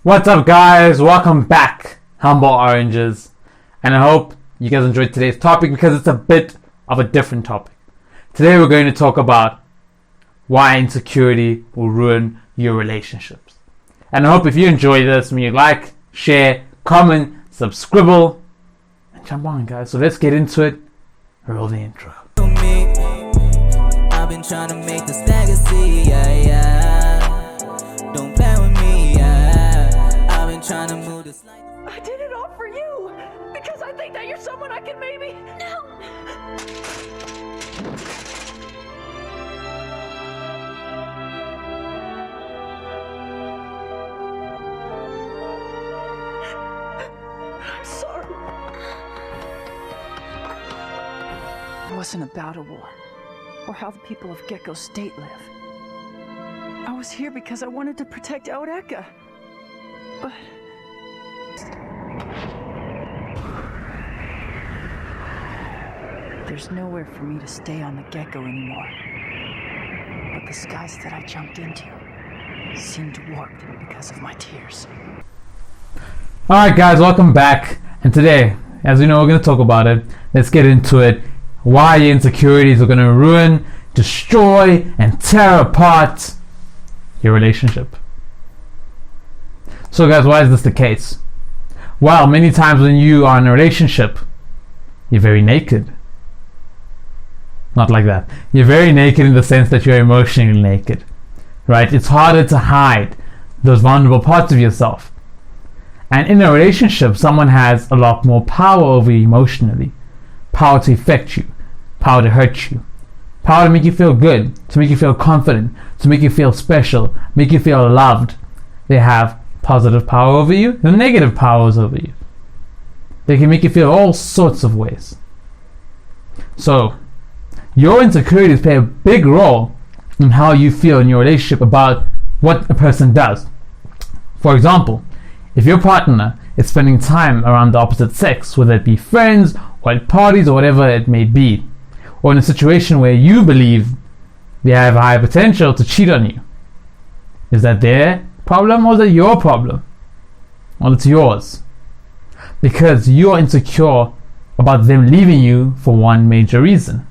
What's up, guys? Welcome back, Humble Oranges. And I hope you guys enjoyed today's topic because it's a bit of a different topic. Today we're going to talk about why insecurity will ruin your relationships. And I hope if you enjoy this, when you like, share, comment, subscribe, and jump on, guys. So let's get into it. Roll the intro. I've been trying to make this legacy, Don't play with me, I've been trying to move this life. I did it all for you because I think that you're someone I can maybe. No. I'm sorry. It wasn't about a war or how the people of Gecko State live. I was here because I wanted to protect Aureka. But there's nowhere for me to stay on the Gecko anymore. But the skies that I jumped into seemed warped because of my tears. Alright, guys, welcome back. And today, as you know, we're going to talk about it. Let's get into it. Why your insecurities are going to ruin, destroy, and tear apart your relationship. So guys, why is this the case? Well, many times when you are in a relationship, you're very naked. Not like that. You're very naked in the sense that you're emotionally naked, right? It's harder to hide those vulnerable parts of yourself. And in a relationship, someone has a lot more power over you emotionally. Power to affect you, power to hurt you, power to make you feel good, to make you feel confident, to make you feel special, make you feel loved. They have positive power over you and negative powers over you. They can make you feel all sorts of ways. So, your insecurities play a big role in how you feel in your relationship about what a person does. For example, if your partner is spending time around the opposite sex, whether it be friends or at parties or whatever it may be, or in a situation where you believe they have a high potential to cheat on you, is that their problem or is it your problem? Well, it's yours. Because you're insecure about them leaving you for one major reason.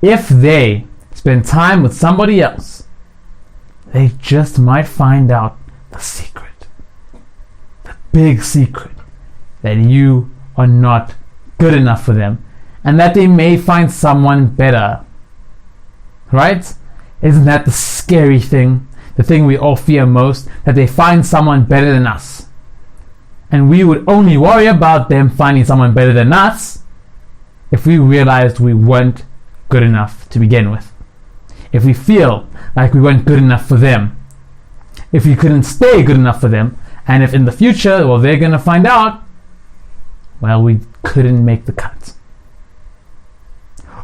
If they spend time with somebody else, they just might find out the secret. The big secret. That you are not good enough for them. And that they may find someone better. Right? Isn't that the scary thing? The thing we all fear most? That they find someone better than us. And we would only worry about them finding someone better than us if we realized we weren't good enough to begin with. If we feel like we weren't good enough for them. If we couldn't stay good enough for them. And if in the future, well, they're going to find out, well, we couldn't make the cut.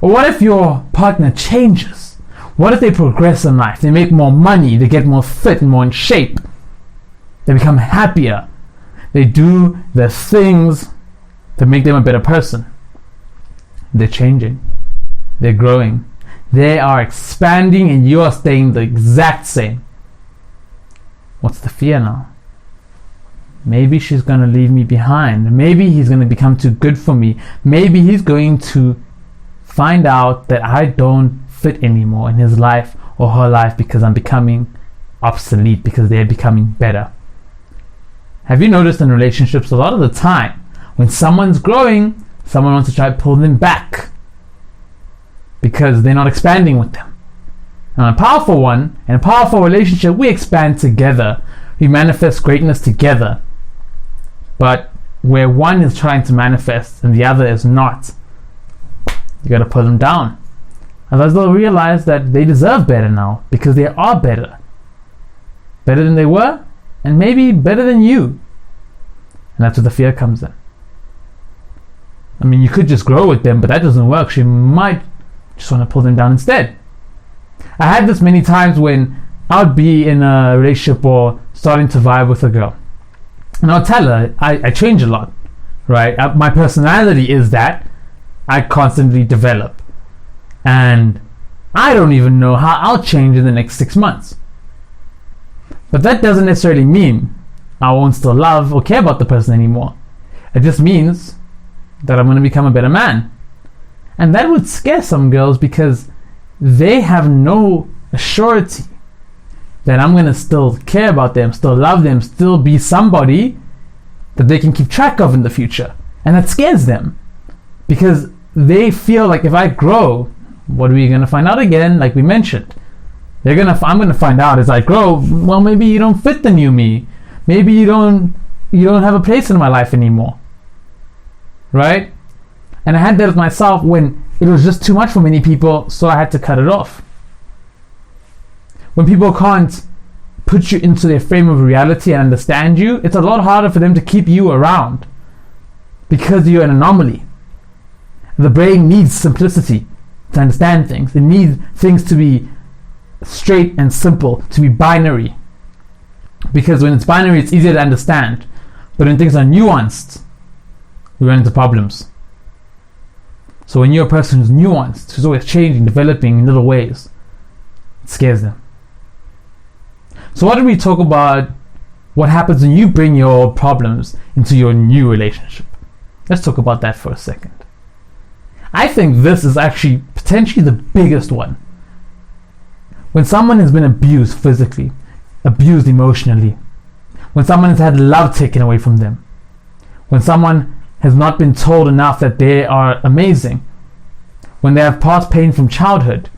Or what if your partner changes? What if they progress in life? They make more money, they get more fit and more in shape. They become happier. They do the things that make them a better person. They're changing. They're growing. They are expanding and you are staying the exact same. What's the fear now? Maybe she's going to leave me behind. Maybe he's going to become too good for me. Maybe he's going to find out that I don't fit anymore in his life or her life because I'm becoming obsolete, because they're becoming better. Have you noticed in relationships a lot of the time when someone's growing, someone wants to try to pull them back because they're not expanding with them? And a powerful one, in a powerful relationship, we expand together. We manifest greatness together. But where one is trying to manifest and the other is not, you gotta pull them down. Otherwise they'll realize that they deserve better now because they are better. Better than they were and maybe better than you. And that's where the fear comes in. I mean, you could just grow with them, but that doesn't work. So you might just want to pull them down instead. I had this many times when I would be in a relationship or starting to vibe with a girl. And I'll tell her, I change a lot, right? My personality is that I constantly develop. And I don't even know how I'll change in the next 6 months. But that doesn't necessarily mean I won't still love or care about the person anymore. It just means that I'm going to become a better man. And that would scare some girls because they have no assurity that I'm going to still care about them, still love them, still be somebody that they can keep track of in the future. And that scares them because they feel like if I grow, what are we going to find out again? Like we mentioned, I'm going to find out as I grow, well, maybe you don't fit the new me. Maybe you don't have a place in my life anymore. Right? And I had that with myself when it was just too much for many people, so I had to cut it off. When people can't put you into their frame of reality and understand you, it's a lot harder for them to keep you around because you're an anomaly. The brain needs simplicity to understand things. It needs things to be straight and simple, to be binary. Because when it's binary, it's easier to understand. But when things are nuanced, we run into problems. So when you're a person who's nuanced, who's always changing, developing in little ways, it scares them. So why don't we talk about what happens when you bring your problems into your new relationship? Let's talk about that for a second. I think this is actually potentially the biggest one. When someone has been abused physically, abused emotionally, when someone has had love taken away from them, when someone has not been told enough that they are amazing, when they have past pain from childhood,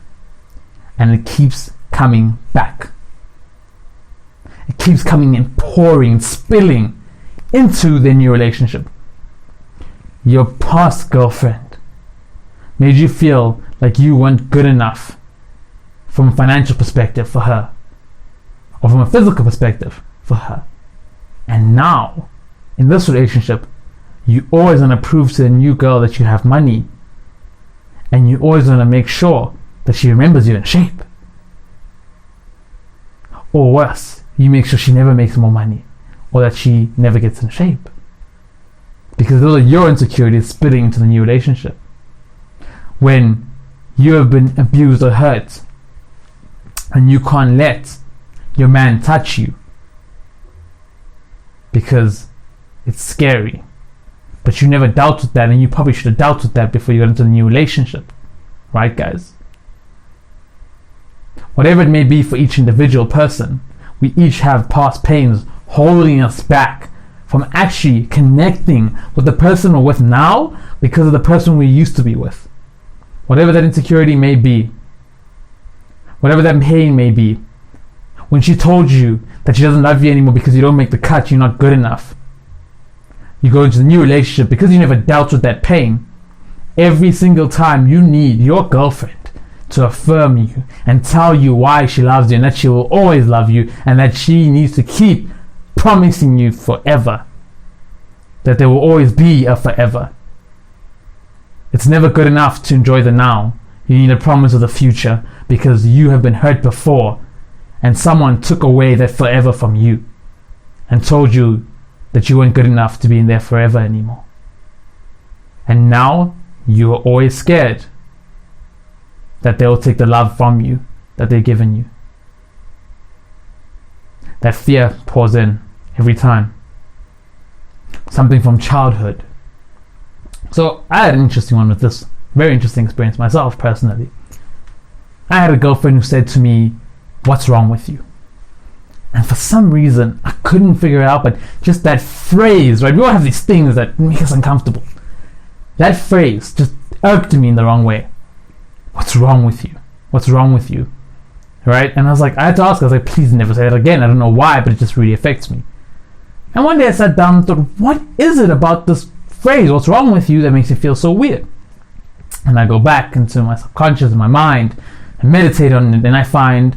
and it keeps coming back. It keeps coming and pouring and spilling into their new relationship. Your past girlfriend made you feel like you weren't good enough from a financial perspective for her, or from a physical perspective for her. And now, in this relationship, you always want to prove to the new girl that you have money, and you always want to make sure that she remembers you in shape. Or worse, you make sure she never makes more money, or that she never gets in shape. Because those are your insecurities spilling into the new relationship. When you have been abused or hurt, and you can't let your man touch you because it's scary, but you never doubted that, and you probably should have doubted that before you got into the new relationship. Right, guys? Whatever it may be for each individual person, we each have past pains holding us back from actually connecting with the person we're with now because of the person we used to be with. Whatever that insecurity may be, whatever that pain may be, when she told you that she doesn't love you anymore because you don't make the cut, you're not good enough. You go into the new relationship because you never dealt with that pain. Every single time you need your girlfriend to affirm you and tell you why she loves you and that she will always love you and that she needs to keep promising you forever, that there will always be a forever. It's never good enough to enjoy the now. You need a promise of the future because you have been hurt before and someone took away that forever from you and told you that you weren't good enough to be in there forever anymore. And now you are always scared that they will take the love from you that they've given you. That fear pours in every time. Something from childhood. So I had an interesting one with this. Very interesting experience myself personally. I had a girlfriend who said to me, "What's wrong with you?" And for some reason, I couldn't figure it out, but just that phrase, right? We all have these things that make us uncomfortable. That phrase just irked me in the wrong way. What's wrong with you? What's wrong with you? Right? And I had to ask her, I was like, please never say that again. I don't know why, but it just really affects me. And one day I sat down and thought, what is it about this phrase, what's wrong with you, that makes you feel so weird? And I go back into my subconscious and my mind and meditate on it, and I find,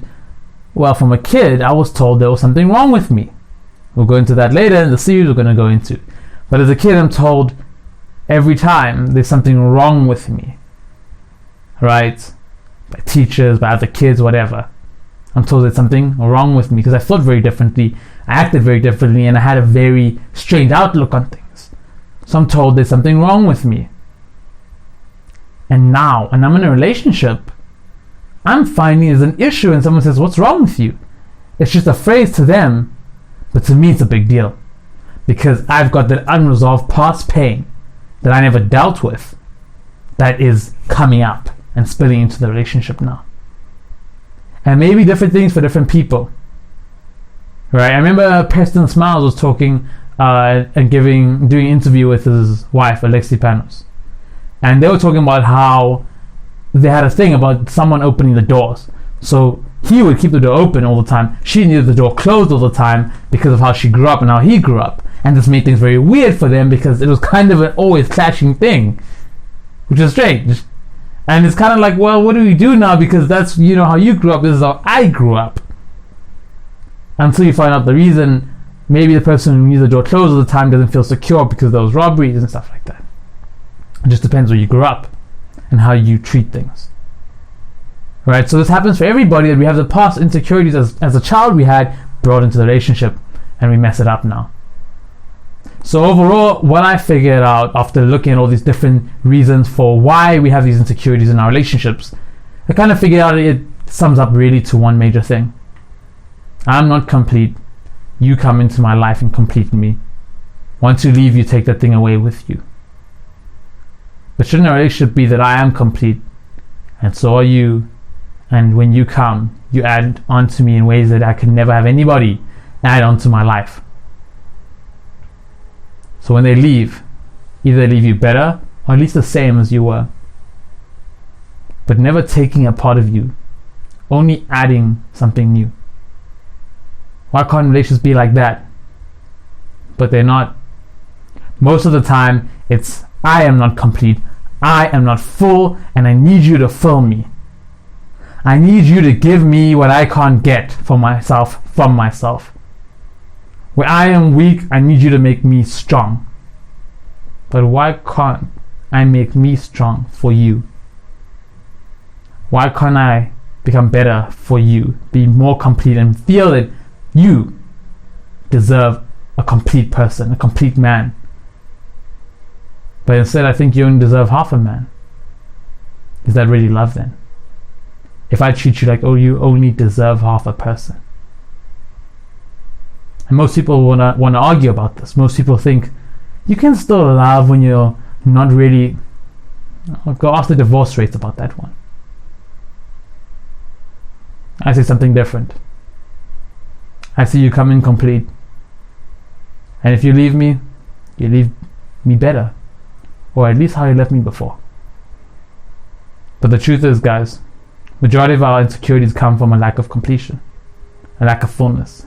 well, from a kid, I was told there was something wrong with me. We'll go into that later in the series we're going to go into. But as a kid, I'm told every time there's something wrong with me. Right? By teachers, by other kids, whatever. I'm told there's something wrong with me because I thought very differently, I acted very differently, and I had a very strange outlook on things. So I'm told there's something wrong with me. And now, when I'm in a relationship, I'm finding there's an issue and someone says, what's wrong with you? It's just a phrase to them, but to me it's a big deal. Because I've got that unresolved past pain that I never dealt with that is coming up and spilling into the relationship now. And maybe different things for different people. Right? I remember Preston Smiles was talking and doing an interview with his wife, Alexi Panos. And they were talking about how they had a thing about someone opening the doors. So he would keep the door open all the time. She needed the door closed all the time because of how she grew up and how he grew up. And this made things very weird for them because it was kind of an always clashing thing, which is strange. And it's kind of like, well, what do we do now? Because that's, how you grew up. This is how I grew up. Until you find out the reason, maybe the person who needs the door closed all the time doesn't feel secure because there was robberies and stuff like that. It just depends where you grew up and how you treat things. Right? So this happens for everybody, that we have the past insecurities as a child we had brought into the relationship, and we mess it up now. So overall, what I figured out after looking at all these different reasons for why we have these insecurities in our relationships, I kind of figured out it sums up really to one major thing. I'm not complete. You come into my life and complete me. Once you leave, you take that thing away with you. But shouldn't a relationship be that I am complete, and so are you, and when you come, you add onto me in ways that I could never have anybody add onto my life. So when they leave, either they leave you better or at least the same as you were, but never taking a part of you, only adding something new. Why can't relationships be like that? But they're not. Most of the time, it's I am not complete, I am not full, and I need you to fill me. I need you to give me what I can't get for myself from myself. Where I am weak, I need you to make me strong. But why can't I make me strong for you? Why can't I become better for you, be more complete, and feel that you deserve a complete person, a complete man? But instead I think you only deserve half a man. Is that really love then? If I treat you like, oh, you only deserve half a person. And most people want to argue about this. Most people think you can still love when you're not really. Go ask the divorce rates about that one. I say something different. I see you come incomplete. And if you leave me better. Or at least how you left me before. But the truth is, guys, majority of our insecurities come from a lack of completion. A lack of fullness.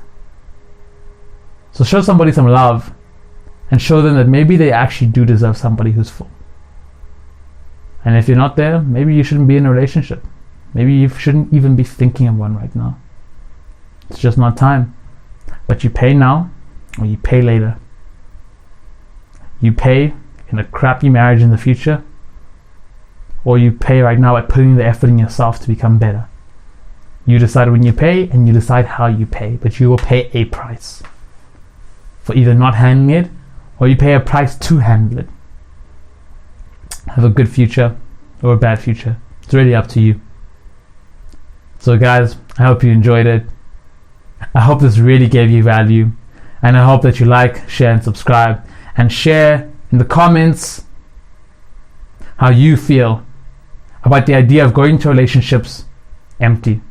So show somebody some love and show them that maybe they actually do deserve somebody who's full. And if you're not there, maybe you shouldn't be in a relationship. Maybe you shouldn't even be thinking of one right now. It's just not time. But you pay now or you pay later. You pay in a crappy marriage in the future, or you pay right now by putting the effort in yourself to become better. You decide when you pay and you decide how you pay, but you will pay a price for either not handling it or you pay a price to handle it. Have a good future or a bad future. It's really up to you. So guys, I hope you enjoyed it. I hope this really gave you value, and I hope that you like, share and subscribe, and share in the comments how you feel about the idea of going to relationships empty,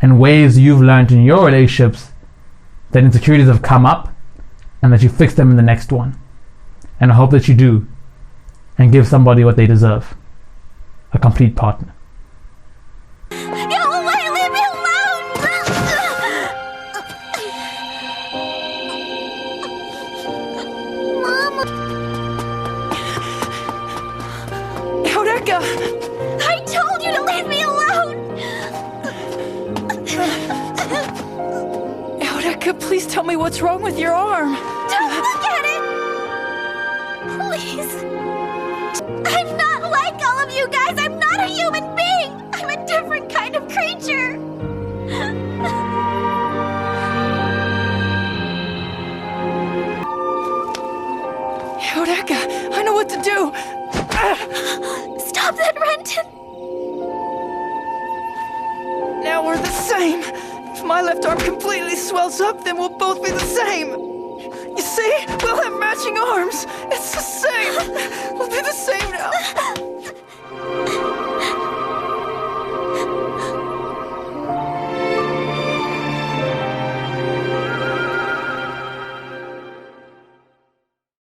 and ways you've learned in your relationships that insecurities have come up and that you fix them in the next one. And I hope that you do, and give somebody what they deserve, a complete partner. I told you to leave me alone! Eureka, please tell me what's wrong with your arm. Don't look at it! Please. I'm not like all of you guys. I'm not a human being. I'm a different kind of creature. Eureka, I know what to do. Stop that, Renton! Now we're the same. If my left arm completely swells up, then we'll both be the same. You see? We'll have matching arms. It's the same.